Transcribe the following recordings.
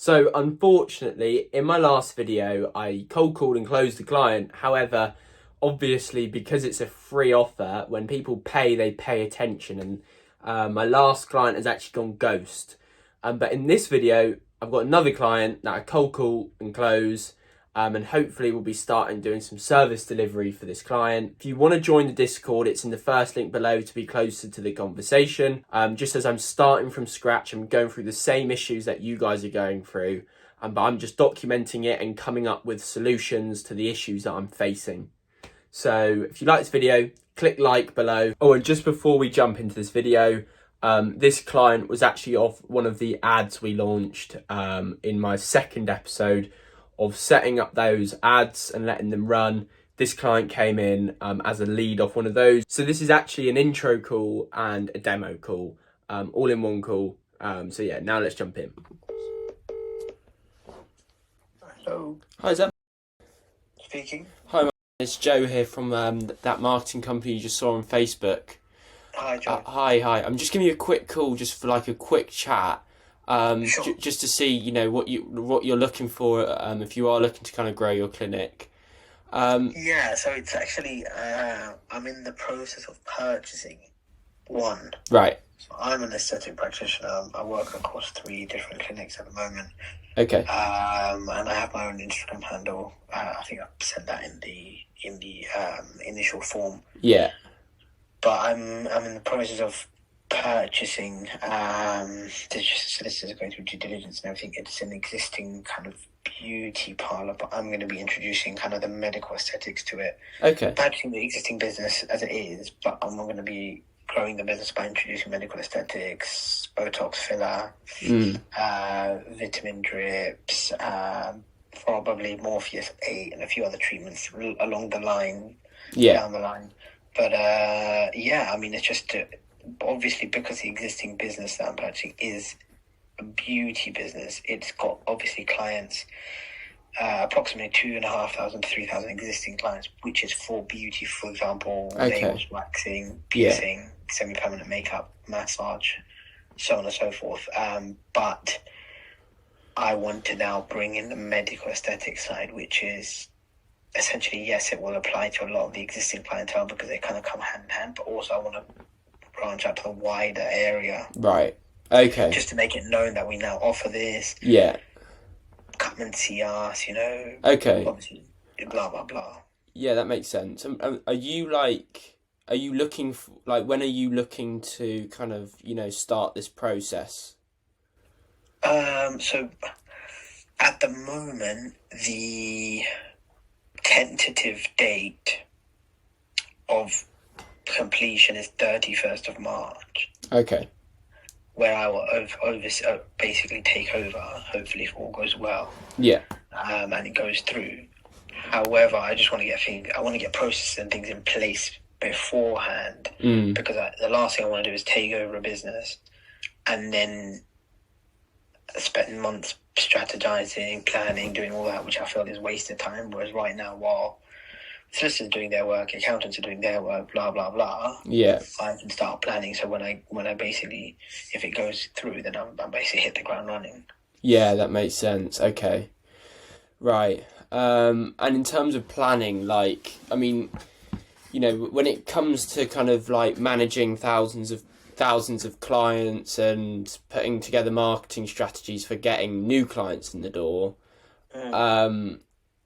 So unfortunately, in my last video, I cold called and closed the client. However, obviously, because it's a free offer, when people pay, they pay attention. And my last client has actually gone ghost. But in this video, I've got another client that I cold call and close. And hopefully we'll be starting doing some service delivery for this client. If you want to join the Discord, it's in the first link below to be closer to the conversation. Just as I'm starting from scratch, I'm going through the same issues that you guys are going through, but I'm just documenting it and coming up with solutions to the issues that I'm facing. So if you like this video, click like below. Oh, and just before we jump into this video, this client was actually off one of the ads we launched in my second episode of setting up those ads and letting them run. This client came in as a lead off one of those. So this is actually an intro call and a demo call, all in one call. So yeah, now let's jump in. Hello. Hi, is that? Speaking. Hi, it's Joe here from that marketing company you just saw on Facebook. Hi, Joe. Hi. I'm just giving you a quick call just for like a quick chat. Sure. Just to see, what you're looking for, if you are looking to kind of grow your clinic. Yeah, so it's actually, I'm in the process of purchasing one. Right. So I'm an aesthetic practitioner. I work across 3 different clinics at the moment. Okay. And I have my own Instagram handle. I think I sent that in the initial form. Yeah. But I'm in the process of purchasing. There's just solicitors going through due diligence and everything. It's an existing kind of beauty parlor, but I'm going to be introducing kind of the medical aesthetics to it. Okay. Purchasing the existing business as it is, but I'm going to be growing the business by introducing medical aesthetics, Botox filler, vitamin drips, probably Morpheus 8 and a few other treatments along the line, down the line. But yeah, I mean, it's just obviously because the existing business that I'm purchasing is a beauty business. It's got obviously clients, approximately 2,500 to 3,000 existing clients, which is for beauty, for example, nails, waxing, piercing, semi-permanent makeup, massage, so on and so forth. But I want to now bring in the medical aesthetic side, which is essentially, yes, it will apply to a lot of the existing clientele because they kind of come hand in hand, but also I want to branch out to the wider area. Right. Okay. Just to make it known that we now offer this. Yeah. Come and see us, Okay. Obviously, blah, blah, blah. Yeah, that makes sense. Are you looking for, when are you looking to kind of, start this process? So at the moment, the tentative date of completion is 31st of March. Okay. Where I will basically take over, hopefully if all goes well. Yeah. And it goes through. However, I just want to get processes and things in place beforehand, because the last thing I want to do is take over a business and then spend months strategizing, planning, doing all that, which I feel is wasted time. Whereas right now, while solicitors are doing their work, accountants are doing their work, blah blah blah, I can start planning. So when I basically, if it goes through, then I'm basically hit the ground running. Yeah, that makes sense. Okay, right. And in terms of planning, when it comes to kind of managing thousands of clients and putting together marketing strategies for getting new clients in the door,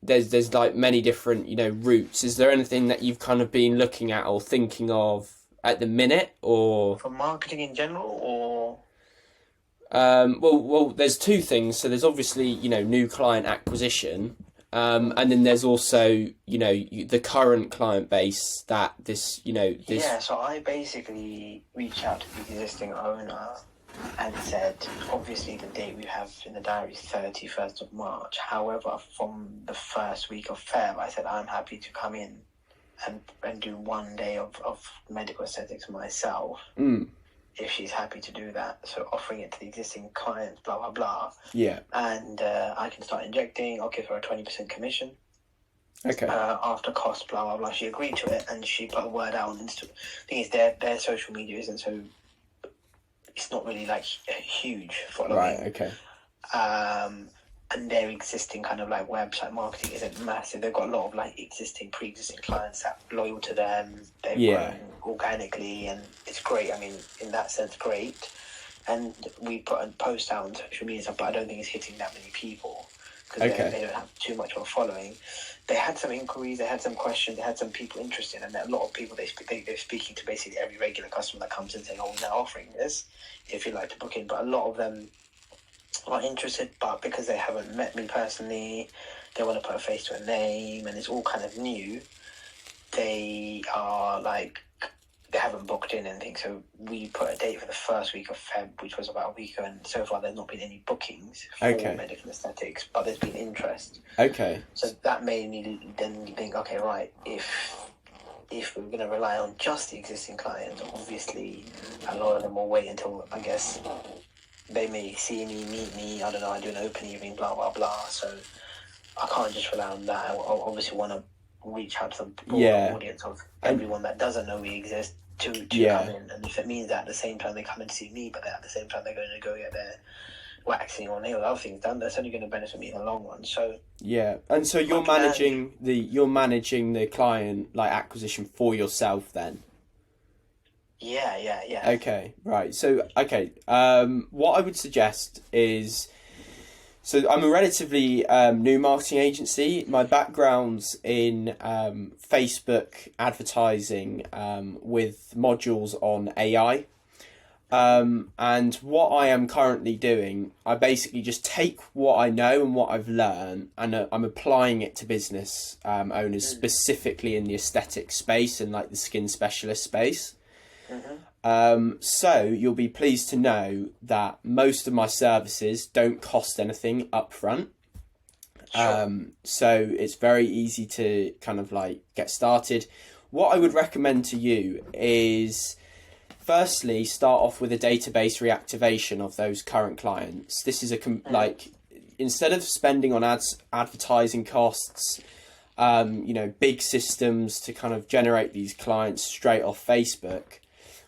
there's many different routes. Is there anything that you've kind of been looking at or thinking of at the minute, or for marketing in general, or well there's 2 things. So there's obviously new client acquisition, and then there's also the current client base that this. So I basically reached out to the existing owner and said, obviously the date we have in the diary is 31st of March. However, from the first week of Feb, I said I'm happy to come in and do 1 day of medical aesthetics myself, if she's happy to do that. So offering it to the existing clients, blah, blah, blah. Yeah. And I can start injecting. I'll give her a 20% commission. Okay. After cost, blah, blah, blah. She agreed to it and she put a word out on Instagram. The thing is, their social media isn't so... It's not really huge following. Right, okay. and their existing kind of like website marketing isn't massive. They've got a lot of like pre-existing clients that are loyal to them. They've grown organically, and it's great. I mean, in that sense, great. And we put a post out on social media, but I don't think it's hitting that many people because they don't have too much of a following. They had some inquiries, they had some questions, they had some people interested, and a lot of people they're speaking to basically every regular customer that comes in saying, "Oh, we're now offering this if you'd like to book in." But a lot of them are interested, but because they haven't met me personally, they want to put a face to a name, and it's all kind of new. They are like, they haven't booked in anything. So we put a date for the first week of Feb, which was about a week ago, and so far there's not been any bookings for medical aesthetics, but there's been interest. So that made me then think, okay, right, if we're going to rely on just the existing clients, obviously a lot of them will wait until, I guess, they may see me, meet me, I don't know, I do an open evening, blah, blah, blah. So I can't just rely on that. I obviously want to reach out to the broader audience of everyone that doesn't know we exist to come in. And if it means that at the same time they come and see me, but at the same time they're going to go get their waxing or nail other things done, that's only going to benefit me in the long run. So and so you're managing the client like acquisition for yourself then. Yeah. Okay, right. So, what I would suggest is, so I'm a relatively new marketing agency. My background's in Facebook advertising with modules on AI. And what I am currently doing, I basically just take what I know and what I've learned, and I'm applying it to business owners, specifically in the aesthetic space and like the skin specialist space. So you'll be pleased to know that most of my services don't cost anything up front. So it's very easy to kind of like get started. What I would recommend to you is, firstly, start off with a database reactivation of those current clients. This is like, instead of spending on advertising costs, big systems to kind of generate these clients straight off Facebook.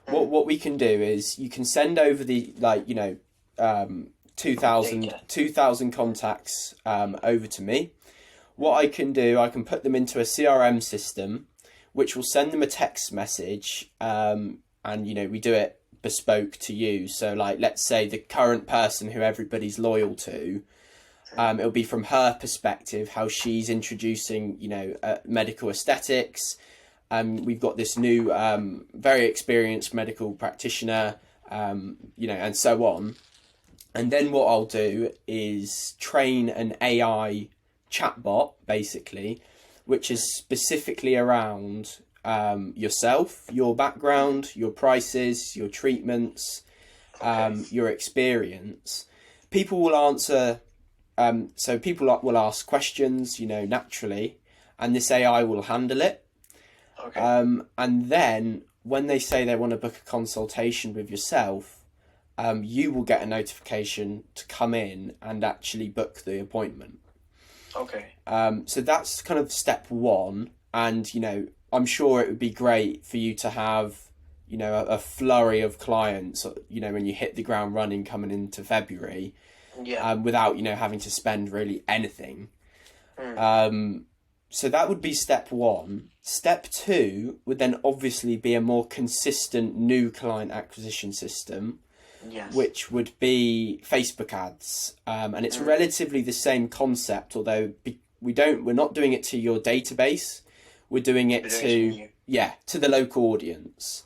What we can do is you can send over the 2,000 contacts over to me. What I can do, I can put them into a CRM system, which will send them a text message, and we do it bespoke to you. So like, let's say the current person who everybody's loyal to, it'll be from her perspective how she's introducing medical aesthetics. We've got this new, very experienced medical practitioner, and so on. And then what I'll do is train an AI chatbot, basically, which is specifically around yourself, your background, your prices, your treatments, your experience. People will answer, so people will ask questions, naturally, and this AI will handle it. And then when they say they want to book a consultation with yourself, you will get a notification to come in and actually book the appointment. So that's kind of step one. And, I'm sure it would be great for you to have, a flurry of clients, when you hit the ground running coming into February, without, having to spend really anything. So that would be step one. Step two would then obviously be a more consistent new client acquisition system, which would be Facebook ads. And it's relatively the same concept, although we're not doing it to your database. We're doing it to the local audience.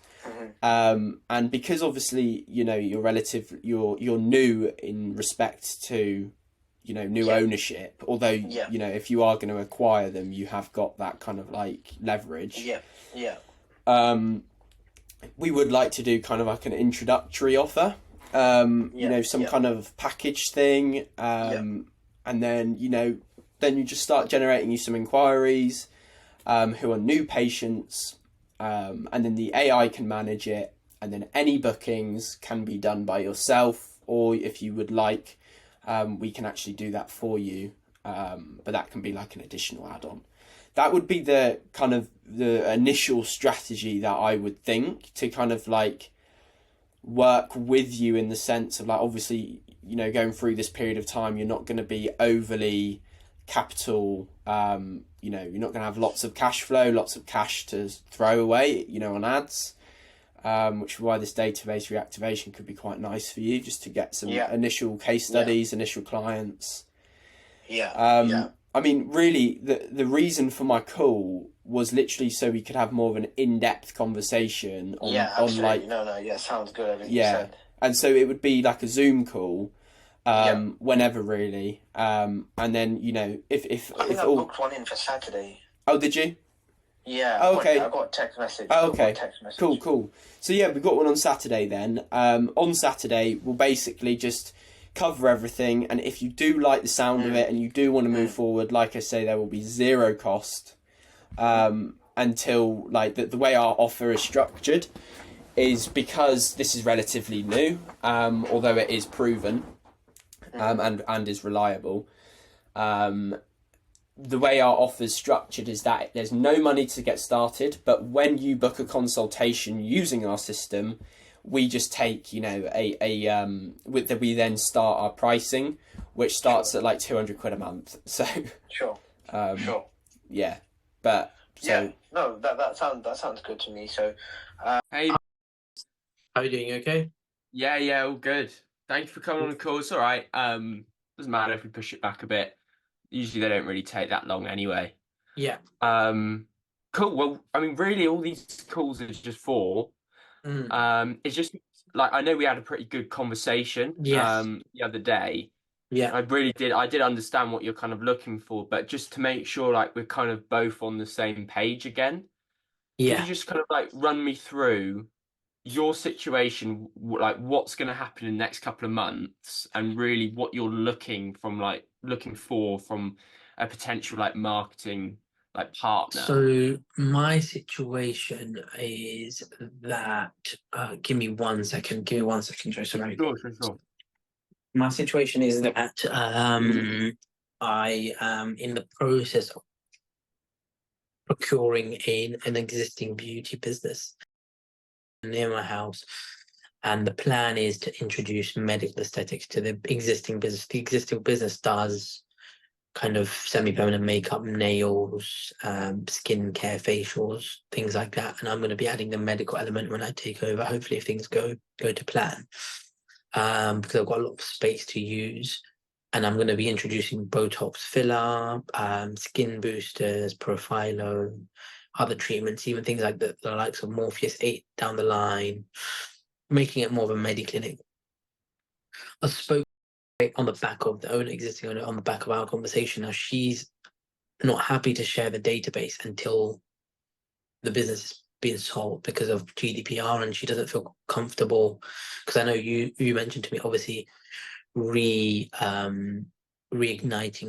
And because obviously, you're new in respect to, new ownership, although, if you are going to acquire them, you have got that kind of like leverage. We would like to do kind of like an introductory offer, some kind of package thing. And then, then you just start generating you some inquiries, who are new patients, and then the AI can manage it, and then any bookings can be done by yourself, or if you would like, we can actually do that for you, but that can be like an additional add-on. That would be the kind of the initial strategy that I would think to kind of like work with you, in the sense of like, obviously you know, going through this period of time, you're not going to be overly capital, you know, you're not going to have lots of cash flow, lots of cash to throw away, you know, on ads, which is why this database reactivation could be quite nice for you, just to get some initial case studies, initial clients. I mean, really, the reason for my call was literally so we could have more of an in-depth conversation on, absolutely. on like, sounds good. Everything you said. And so it would be like a Zoom call, whenever really, and then, you know, if I think I booked one in for Saturday. Oh, did you? Yeah. Oh, okay. I got a text message. Okay. Cool. So yeah, we got one on Saturday then. On Saturday, we'll basically just cover everything, and if you do like the sound of it and you do want to move forward, like I say, there will be zero cost until, like, the way our offer is structured is, because this is relatively new, although it is proven and is reliable. The way our offer is structured is that there's no money to get started, but when you book a consultation using our system, we just take, you know, we then start our pricing, which starts at like 200 quid a month. So yeah, but so no, that sounds good to me. So hey, how are you doing? Okay. Yeah, all good. Thank you for coming on the call. It's all right. Doesn't matter if we push it back a bit. Usually they don't really take that long anyway. Yeah. Cool. Well, I mean, really, all these calls is just for. It's just like, I know we had a pretty good conversation the other day. Yeah. I did understand what you're kind of looking for, but just to make sure like we're kind of both on the same page again. Can you just kind of like run me through your situation, like what's going to happen in the next couple of months, and really what you're looking for from a potential like marketing like partner? So my situation is that give me 1 second, Joe. Sorry. Sure. My situation is that I am in the process of procuring an existing beauty business near my house, and the plan is to introduce medical aesthetics to the existing business. The existing business does kind of semi-permanent makeup, nails, skin care, facials, things like that, and I'm going to be adding the medical element when I take over, hopefully, if things go to plan, because I've got a lot of space to use. And I'm going to be introducing Botox filler, skin boosters, Profilo, other treatments, even things like the likes of Morpheus 8 down the line, making it more of a mediclinic. I spoke on the back of the existing owner, on the back of our conversation. Now, she's not happy to share the database until the business is being sold because of GDPR, and she doesn't feel comfortable, because I know you mentioned to me, obviously, reigniting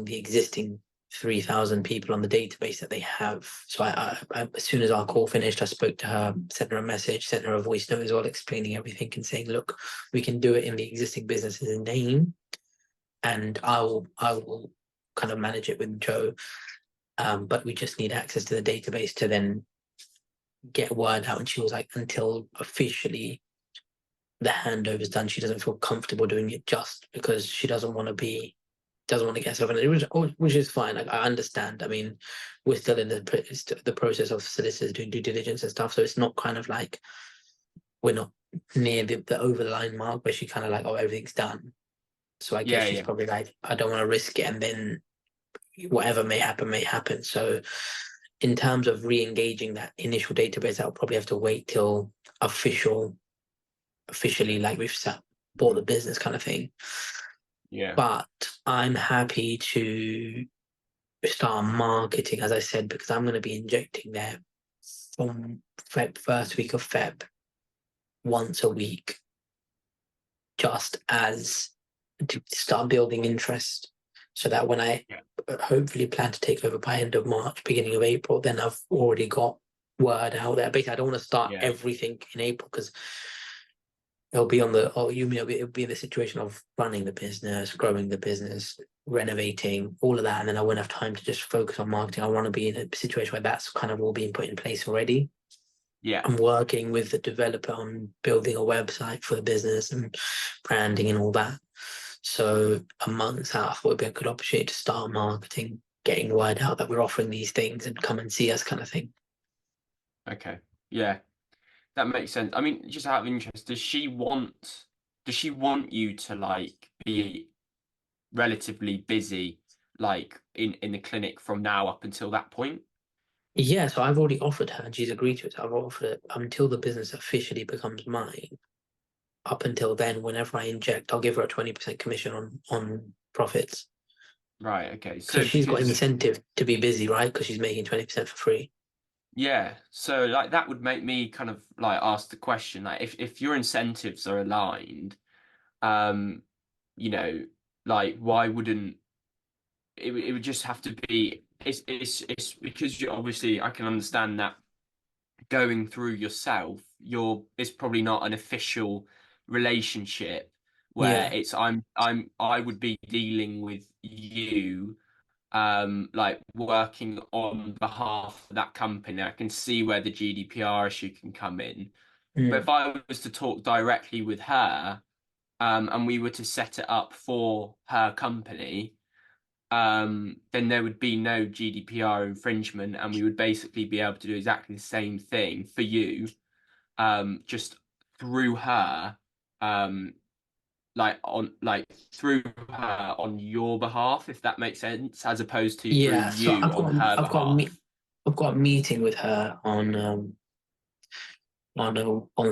the existing 3,000 people on the database that they have. So I as soon as our call finished, I spoke to her, sent her a message, sent her a voice note as well, explaining everything and saying, look, we can do it in the existing business's name, and I will kind of manage it with Joe, but we just need access to the database to then get word out. And she was like, until officially the handover is done, she doesn't feel comfortable doing it, just because she doesn't want to get herself in it, which is fine. Like, I understand. I mean, we're still in the process of solicitors doing due diligence and stuff, so it's not kind of like we're not near the over the line mark where she kind of like, oh, everything's done. So I guess she's probably like, I don't want to risk it, and then whatever may happen. So in terms of re-engaging that initial database, I'll probably have to wait till officially, like we've bought the business kind of thing. Yeah. But I'm happy to start marketing, as I said, because I'm going to be injecting there from first week of Feb, once a week, just as to start building interest, so that when I hopefully plan to take over by end of March, beginning of April, then I've already got word out there. Basically, I don't want to start everything in April, because it'll be it'll be in the situation of running the business, growing the business, renovating, all of that, and then I won't have time to just focus on marketing. I want to be in a situation where that's kind of all being put in place already. Yeah. I'm working with the developer on building a website for the business and branding and all that. So amongst that, I thought it'd be a good opportunity to start marketing, getting word out that we're offering these things and come and see us, kind of thing. Okay. Yeah, that makes sense. I mean, just out of interest, does she want you to like be relatively busy, like in the clinic from now up until that point? Yeah, so I've already offered her, and she's agreed to it. So I've offered it until the business officially becomes mine. Up until then, whenever I inject, I'll give her a 20% commission on profits. Right. Okay. Because So she's got because incentive to be busy, right? Because she's making 20% for free. yeah, so like that would make me kind of like ask the question, like if your incentives are aligned, um, you know, like why wouldn't it would just have to be it's because you obviously I can understand that going through yourself, it's probably not an official relationship where Yeah. it's I would be dealing with you like working on behalf of that company. I can see where the GDPR issue can come in. But Mm. if I was to talk directly with her, and we were to set it up for her company, then there would be no GDPR infringement, and we would basically be able to do exactly the same thing for you, just through her, um, like through her on your behalf, if that makes sense, as opposed to through Yeah. So you on her behalf. I've got a meeting with her on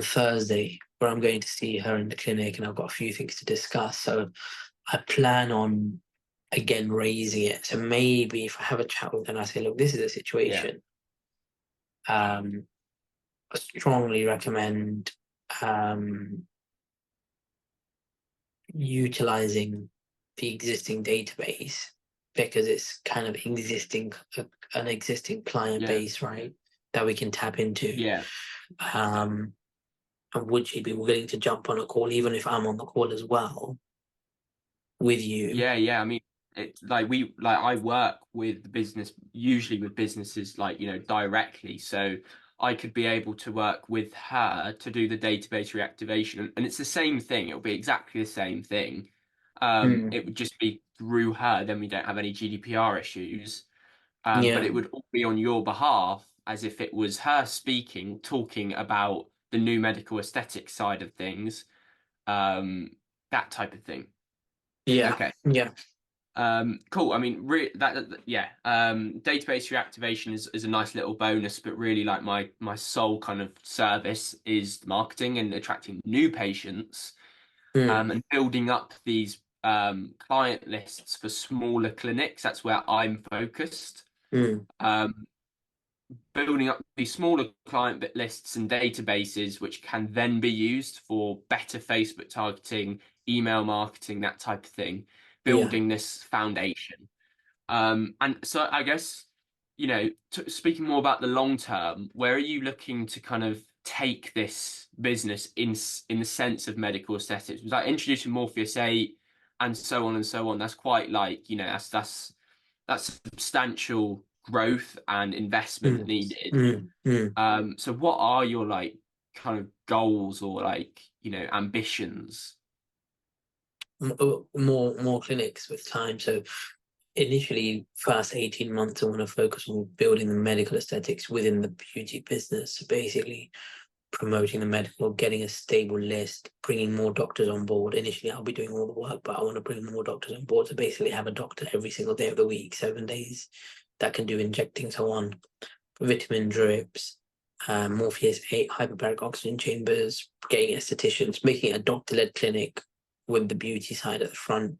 Thursday where I'm going to see her in the clinic, and I've got a few things to discuss. So I plan on again raising it. So maybe if I have a chat with her and I say, look, this is the Yeah, situation. I strongly recommend um, utilizing the existing database because it's kind of an existing client yeah, base, right? That we can tap into. yeah. Um, and would she be willing to jump on a call, even if I'm on the call as well with you? Yeah, yeah. I mean, it's like I work with the business, usually with businesses like, directly. So I could be able to work with her to do the database reactivation. And it's the same thing. It'll be exactly the same thing. Mm, It would just be through her, then we don't have any GDPR issues. But yeah, it would all be on your behalf as if it was her speaking, talking about the new medical aesthetic side of things, that type of thing. yeah, Okay. yeah. Cool. I mean, yeah. Database reactivation is a nice little bonus, but really, like my sole kind of service is marketing and attracting new patients, Mm, and building up these client lists for smaller clinics. That's where I'm focused. mm, Um, Building up these smaller client lists and databases, which can then be used for better Facebook targeting, email marketing, that type of thing. yeah. Building this foundation. And so I guess, speaking more about the long term, where are you looking to kind of take this business in the sense of medical aesthetics? Was like introducing Morpheus 8 and so on and so on. That's quite like, that's substantial growth and investment Mm, needed. mm. So what are your like kind of goals or like, ambitions? More clinics with time. So initially, first 18 months, I want to focus on building the medical aesthetics within the beauty business. So basically, promoting the medical, getting a stable list, bringing more doctors on board. Initially, I'll be doing all the work, but I want to bring more doctors on board. So basically, have a doctor every single day of the week, 7 days, that can do injecting, so on, vitamin drips, Morpheus 8, hyperbaric oxygen chambers, getting estheticians, making it a doctor-led clinic with the beauty side at the front.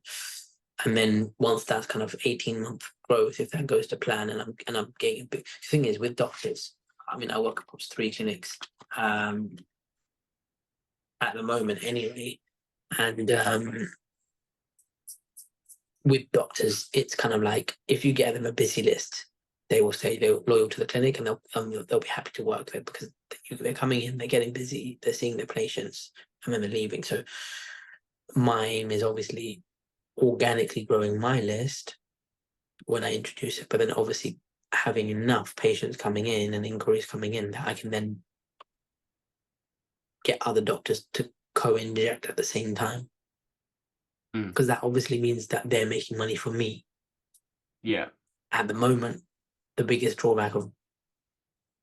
And then once that's kind of 18-month growth, if that goes to plan, and I'm getting a big thing is with doctors. I mean, I work across 3 clinics um, at the moment, anyway, and with doctors, it's kind of like if you get them a busy list, they will say they're loyal to the clinic and they'll be happy to work there because they're coming in, they're getting busy, they're seeing their patients, and then they're leaving. So my aim is obviously organically growing my list when I introduce it, but then obviously having enough patients coming in and inquiries coming in that I can then get other doctors to co-inject at the same time. because that obviously means that they're making money from me. Yeah. At the moment, the biggest drawback of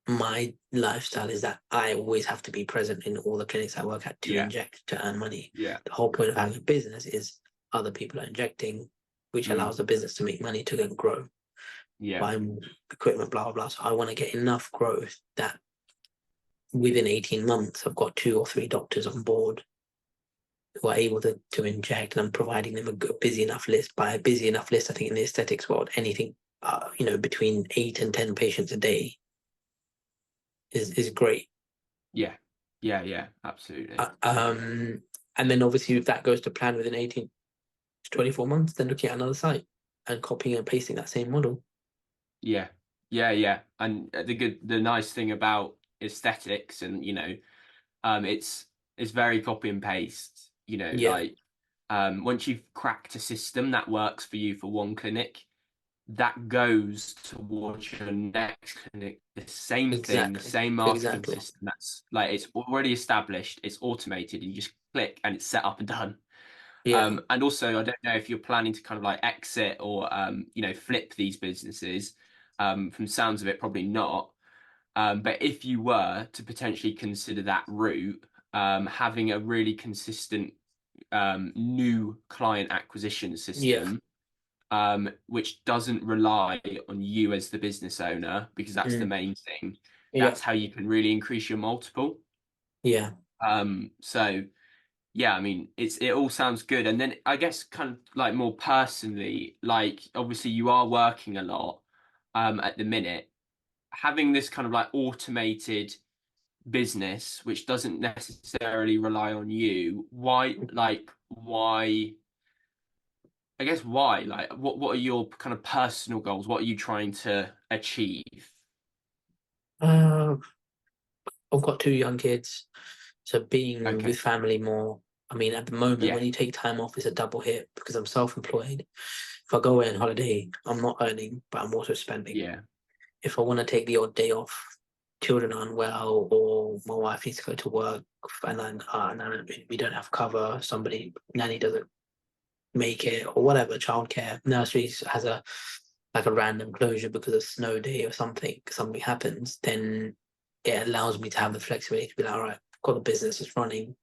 my lifestyle is that I always have to be present in all the clinics I work at to Yeah. inject, to earn money. Yeah. The whole point of having a business is other people are injecting, which allows the business to make money to then grow, Yeah. buy more equipment, blah, blah, blah. So I want to get enough growth that within 18 months, I've got 2 or 3 doctors on board who are able to inject, and I'm providing them a good, busy enough list. By a busy enough list, I think in the aesthetics world, anything, between 8 and 10 patients a day is great. Yeah. Yeah. Yeah. Absolutely. And then obviously if that goes to plan within 18 to 24 months, then looking at another site and copying and pasting that same model. Yeah. Yeah. Yeah. And the nice thing about aesthetics, and it's very copy and paste. Yeah, Like once you've cracked a system that works for you for one clinic, that goes towards your next clinic. The same thing, the exactly. same marketing Exactly. system. That's like it's already established, it's automated, and you just click and it's set up and done. Yeah. And also, I don't know if you're planning to kind of like exit or flip these businesses. From sounds of it, probably not. But if you were to potentially consider that route, having a really consistent new client acquisition Yeah. system, which doesn't rely on you as the business owner, because that's the Mm. main thing. Yeah. That's how you can really increase your multiple. Yeah. So yeah, I mean, it all sounds good. And then I guess kind of like more personally, like obviously you are working a lot at the minute. Having this kind of like automated business, which doesn't necessarily rely on you, why, I guess why? Like what are your kind of personal goals? What are you trying to achieve? Uh, I've got 2 young kids, so being with Okay. family more. I mean, at the moment, Yeah. when you take time off, it's a double hit because I'm self-employed. If I go away on holiday, I'm not earning, but I'm also spending. Yeah. If I want to take the odd day off, children are unwell, or my wife needs to go to work, and then we don't have cover, somebody nanny doesn't make it, or whatever, childcare, nurseries has a random closure because of snow day or something happens, then it allows me to have the flexibility to be like, all right, I've got the business, it's running.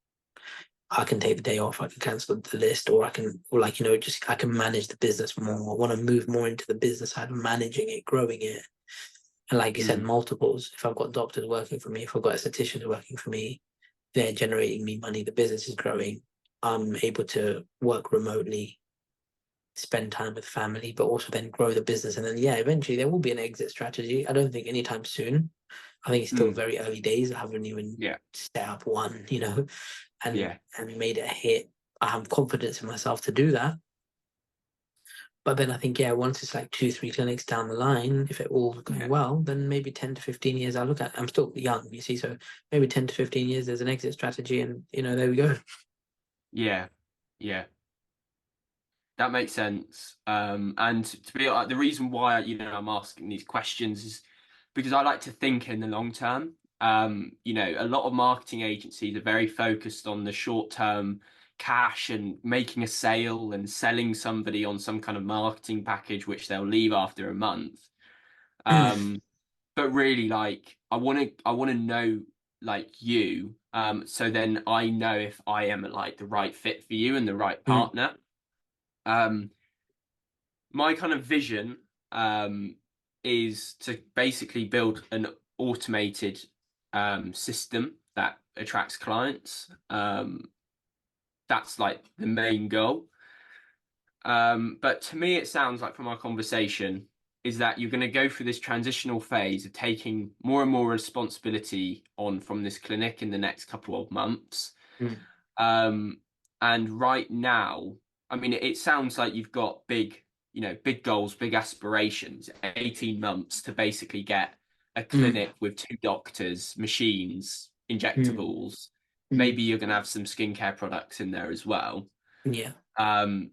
I can take the day off, I can cancel the list, or just I can manage the business more. I want to move more into the business side of managing it, growing it. And like you said, Mm, multiples. If I've got doctors working for me, if I've got estheticians working for me, they're generating me money, the business is growing. I'm able to work remotely, spend time with family, but also then grow the business. And then, yeah, eventually there will be an exit strategy. I don't think anytime soon. I think it's still mm, very early days. I haven't even yeah. set up one, and Yeah. made it a hit. I have confidence in myself to do that. But then I think, yeah, once it's like 2, 3 clinics down the line, if it all going Yeah. well, then maybe 10 to 15 years I'll look at. I'm still young, you see, so maybe 10 to 15 years there's an exit strategy, and there we go. Yeah. Yeah. That makes sense. And to be like, the reason why I'm asking these questions is because I like to think in the long term. A lot of marketing agencies are very focused on the short term cash and making a sale and selling somebody on some kind of marketing package which they'll leave after a month. Um, but really, like, I want to know like you, so then I know if I am like the right fit for you and the right Mm, partner. Um, my kind of vision is to basically build an automated system that attracts clients. That's like the main goal. But to me, it sounds like from our conversation is that you're going to go through this transitional phase of taking more and more responsibility on from this clinic in the next couple of months. mm, Um, and right now, I mean, it sounds like you've got big goals, big aspirations, 18 months to basically get a mm, clinic with 2 doctors, machines, mm, injectables. mm. Maybe you're going to have some skincare products in there as well. Yeah. Um,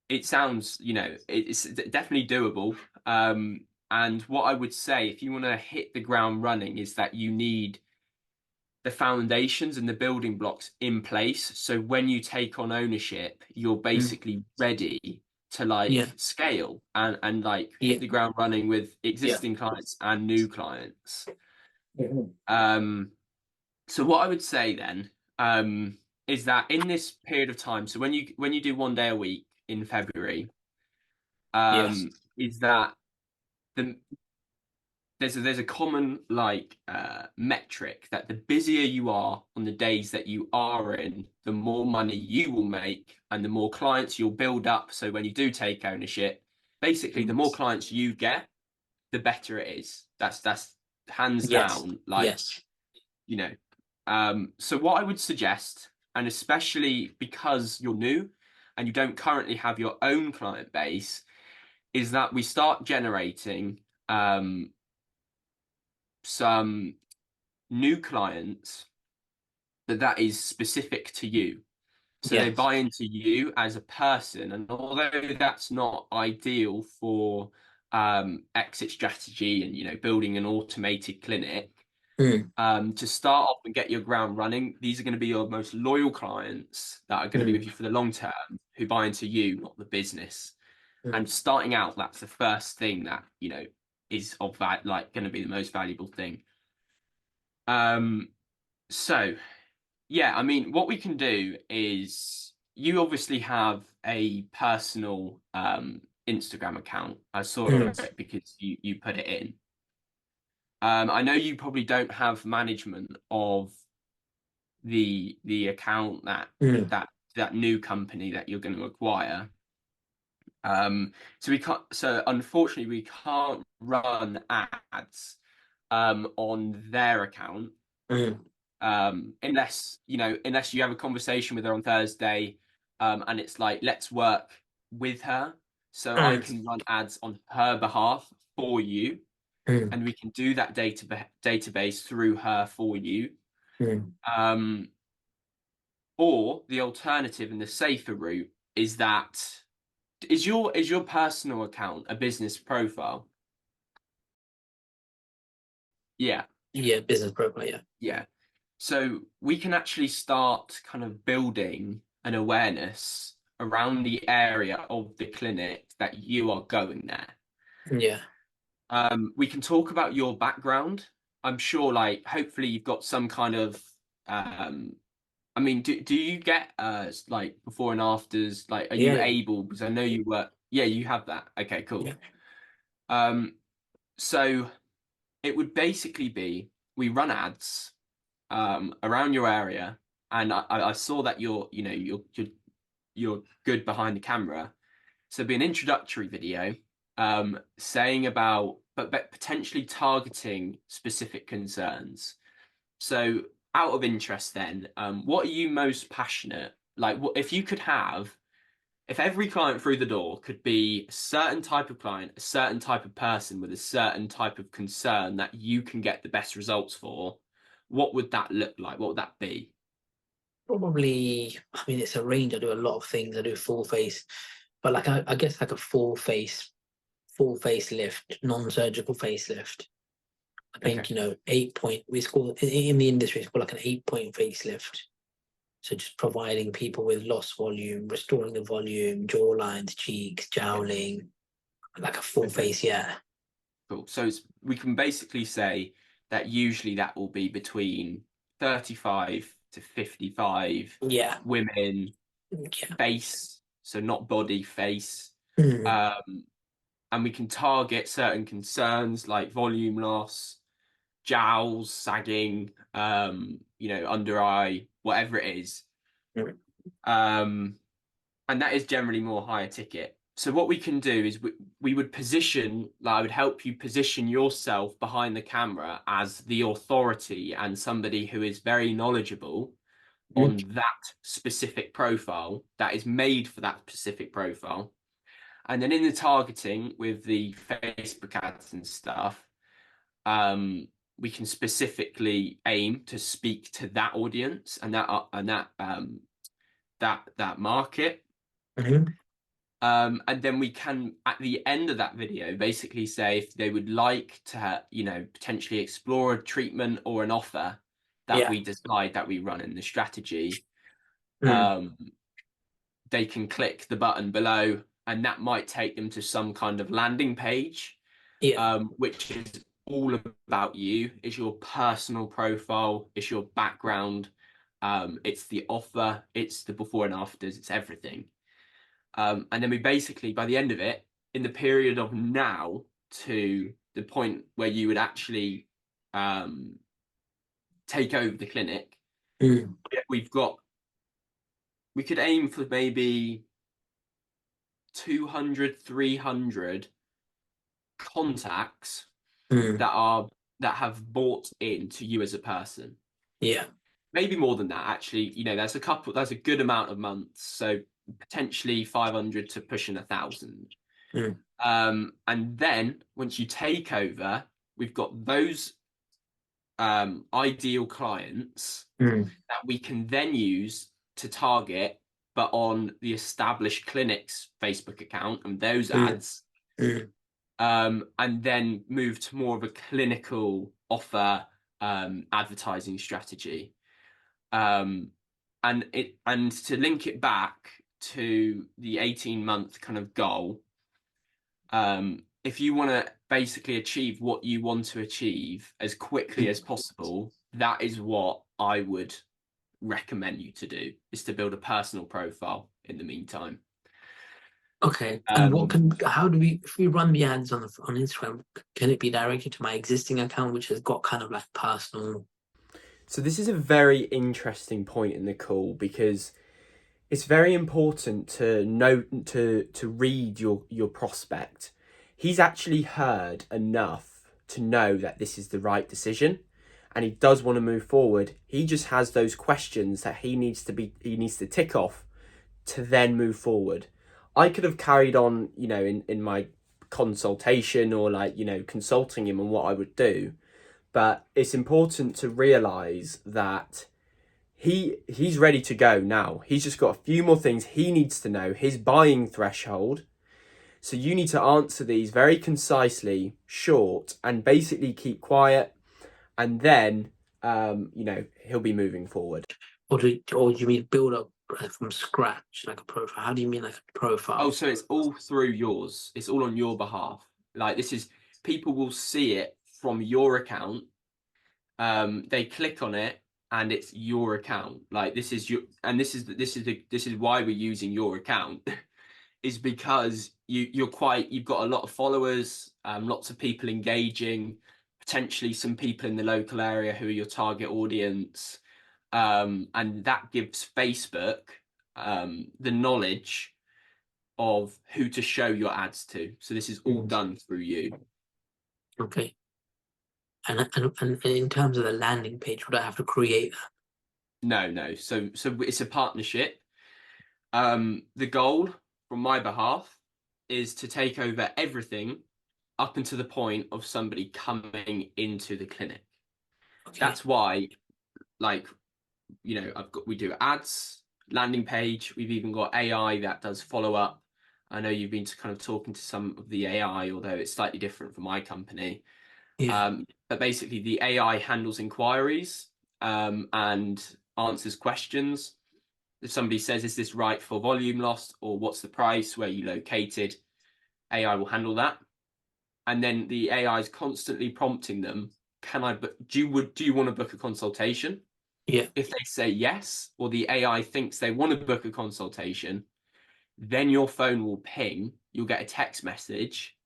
it sounds, it's definitely doable. And what I would say, if you want to hit the ground running, is that you need the foundations and the building blocks in place. So when you take on ownership, you're basically ready to like scale and like hit the ground running with existing clients and new clients. So what I would say then is that in this period of time, so when you do 1 day a week in February, is that the there's a common like metric that the busier you are on the days that you are in, the more money you will make and the more clients you'll build up. So when you do take ownership, basically the more clients you get, the better it is. That's hands down, like you know. So what I would suggest, and especially because you're new and you don't currently have your own client base, is that we start generating some new clients that is specific to you. So they buy into you as a person. And although that's not ideal for exit strategy and, you know, building an automated clinic, to start off and get your ground running, these are going to be your most loyal clients that are going to be with you for the long term, who buy into you, not the business. And starting out, that's the first thing that, you know, is of that, like, going to be the most valuable thing. So yeah, I mean, what we can do is you obviously have a personal Instagram account. I saw it because you put it in. I know you probably don't have management of the account that new company that you're going to acquire. So we can't. So unfortunately, we can't run ads on their account. Unless you have a conversation with her on Thursday, and it's like, let's work with her, so I can run ads on her behalf for you, and we can do that database through her for you. Or the alternative and the safer route is that is your personal account a business profile? Yeah. Business profile. Yeah. So we can actually start kind of building an awareness around the area of the clinic that you are going there. We can talk about your background. I'm sure, like, hopefully you've got some kind of I mean, do you get like before and afters? Like, are you able? Because I know you work. Yeah, you have that. Okay, cool. So it would basically be we run ads around your area, and I saw that you're good behind the camera. So it'd be an introductory video saying about but potentially targeting specific concerns. So out of interest then, what are you most passionate? Like, what if you could have, if every client through the door could be a certain type of client, a certain type of person with a certain type of concern that you can get the best results for, what would that look like? What would that be? Probably, I mean, it's a range. I do a lot of things. I do full face, but like I guess like a full facelift, non-surgical facelift. I think, 8-point, we call in the industry, it's called like an 8-point facelift. So just providing people with lost volume, restoring the volume, jaw lines, cheeks, jowling, like a full face. Cool. So we can basically say that usually that will be between 35 to 55 women, face, so not body, face. And we can target certain concerns like volume loss, jowls, sagging, under eye, whatever it is. And that is generally more higher ticket. So what we can do is we would position, like I would help you position yourself behind the camera as the authority and somebody who is very knowledgeable on that specific profile that is made for that specific profile. And then in the targeting with the Facebook ads and stuff, we can specifically aim to speak to that audience and that market. And then we can, at the end of that video, basically say if they would like to, potentially explore a treatment or an offer, that we decide that we run in the strategy, they can click the button below, and that might take them to some kind of landing page, which is all about you. It's your personal profile, it's your background, it's the offer, it's the before and afters, it's everything. And then we basically, by the end of it, in the period of now to the point where you would actually take over the clinic, we could aim for maybe 200, 300 contacts that have bought into you as a person. Maybe more than that, actually. You know, that's a good amount of months, so potentially 500 to pushing 1,000. And then once you take over, we've got those ideal clients that we can then use to target, but on the established clinic's Facebook account and those ads, and then move to more of a clinical offer advertising strategy. And to link it back to the 18-month kind of goal, if you want to basically achieve what you want to achieve as quickly as possible, that is what I would recommend you to do, is to build a personal profile in the meantime. Okay. And if we run the ads on Instagram, can it be directed to my existing account, which has got kind of like personal? So this is a very interesting point in the call, because it's very important to know, to read your prospect. He's actually heard enough to know that this is the right decision, and he does want to move forward. He just has those questions that he needs to tick off to then move forward. I could have carried on, you know, in my consultation, or like, you know, consulting him on what I would do, but it's important to realize that he's ready to go now. He's just got a few more things he needs to know, his buying threshold. So you need to answer these very concisely, short, and basically keep quiet, and then you know, he'll be moving forward. Or do you mean build up from scratch, like a profile? How do you mean like a profile? Oh, so it's all through yours. It's all on your behalf. Like, this is, people will see it from your account. They click on it, and it's your account. Like, this is your, and this is why we're using your account, is because you've got a lot of followers, lots of people engaging, potentially some people in the local area who are your target audience, and that gives Facebook the knowledge of who to show your ads to. So this is all done through you. Okay. And in terms of the landing page, would I have to create that? No. So it's a partnership. The goal from my behalf is to take over everything up until the point of somebody coming into the clinic. Okay. That's why, like, you know, we do ads, landing page. We've even got AI that does follow up. I know you've been kind of talking to some of the AI, although it's slightly different for my company. But basically, the AI handles inquiries and answers questions. If somebody says, is this right for volume loss, or what's the price, where you located, AI will handle that. And then the AI is constantly prompting them, do you want to book a consultation? If they say yes, or the AI thinks they want to book a consultation, then your phone will ping. You'll get a text message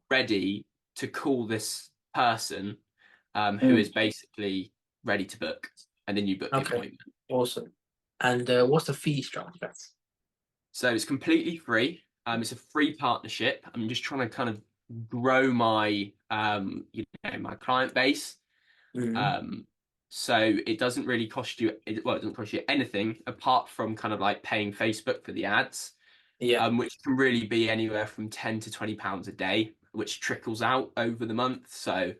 ready to call this person who is basically ready to book, and then you book the appointment. Awesome. And what's the fee structure? So it's completely free. It's a free partnership. I'm just trying to kind of grow my my client base. So it doesn't really cost you, it doesn't cost you anything apart from kind of like paying Facebook for the ads, which can really be anywhere from £10 to £20 a day, which trickles out over the month. So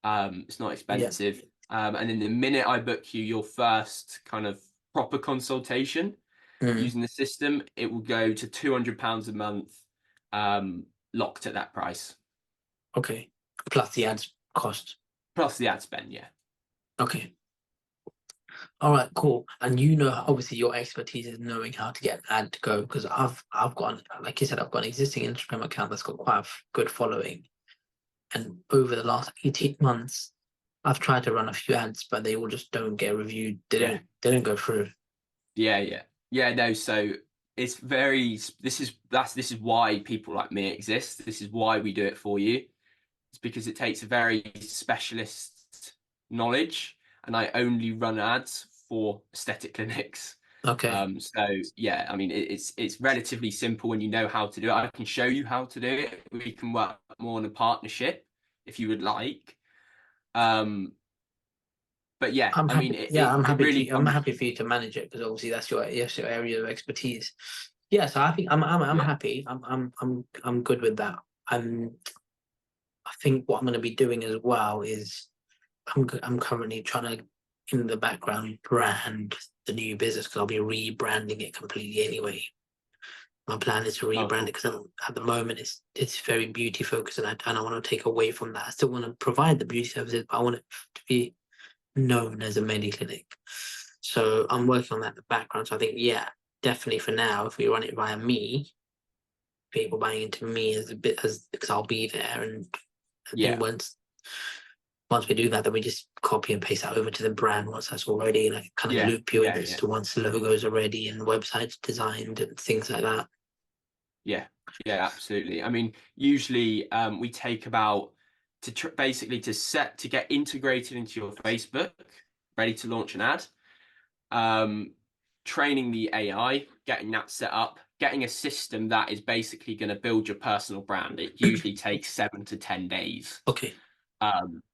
it's not expensive. And then the minute I book you your first kind of proper consultation using the system, it will go to £200 a month, locked at that price. Okay. Plus the ads cost. Plus the ad spend, yeah. Okay. All right, cool. And you know, obviously, your expertise is knowing how to get an ad to go. Because I've got, like you said, I've got an existing Instagram account that's got quite a good following. And over the last 18 months, I've tried to run a few ads, but they all just don't get reviewed. Yeah. They don't go through. Yeah. No. So it's very. This is why people like me exist. This is why we do it for you. It's because it takes a very specialist knowledge, and I only run ads for aesthetic clinics. Okay. So yeah, I mean it's relatively simple when you know how to do it. I can show you how to do it. We can work more on a partnership if you would like. But yeah, I'm I mean happy. Yeah, it really I'm comes. happy for you to manage it because obviously that's your area of expertise. Yeah, so I think I'm Yeah. happy. I'm good with that. I'm I think what I'm going to be doing as well is I'm currently trying to in the background brand the new business because I'll be rebranding it completely anyway. My plan is to Oh, rebrand it cool. because at the moment it's very beauty focused and I want to take away from that. I still want to provide the beauty services, but I want it to be known as a medi clinic. So I'm working on that in the background. So I think yeah, definitely for now, if we run it via me, people buying into me as a bit as because I'll be there and then Yeah. once we do that, then we just copy and paste that over to the brand once that's all ready, and I kind of Yeah. loop you in Yeah. as Yeah. to once the logos are ready and the website's designed and things like that. Yeah, yeah, absolutely. I mean, usually we take about basically to get integrated into your Facebook, ready to launch an ad. Um, Training the AI, getting that set up, getting a system that is basically going to build your personal brand. It usually takes 7 to 10 days Okay.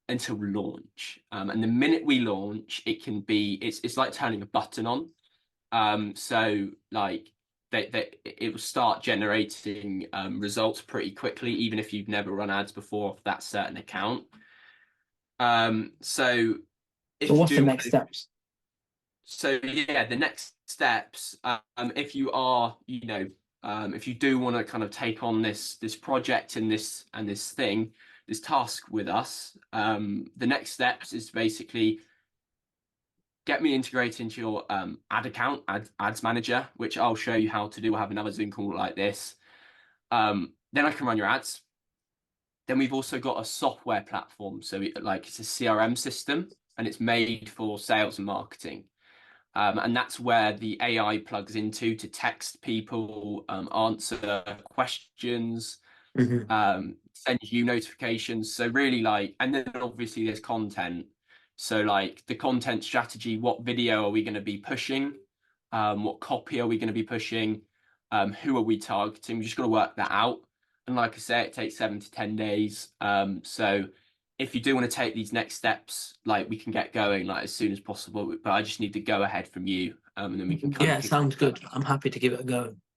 until launch. And the minute we launch, it's like turning a button on. So like it will start generating results pretty quickly, even if you've never run ads before off that certain account. So So if you what's the do next steps? so yeah, the next steps, if you are, if you do want to kind of take on this project and this task with us, the next steps is basically get me integrated into your ad account, ads manager, which I'll show you how to do. We'll have another Zoom call like this. Then I can run your ads. Then we've also got a software platform. So it's a CRM system and it's made for sales and marketing. And that's where the AI plugs into to text people, answer questions, Hmm. send you notifications. So really and then obviously there's content. So like the content strategy, what video are we going to be pushing? What copy are we going to be pushing? Who are we targeting? We just got to work that out. And like I say, it takes 7 to 10 days. So if you do want to take these next steps, like we can get going like as soon as possible. But I just need to go ahead from you, and then we can kind of Yeah, kick off. sounds good. I'm happy to give it a go.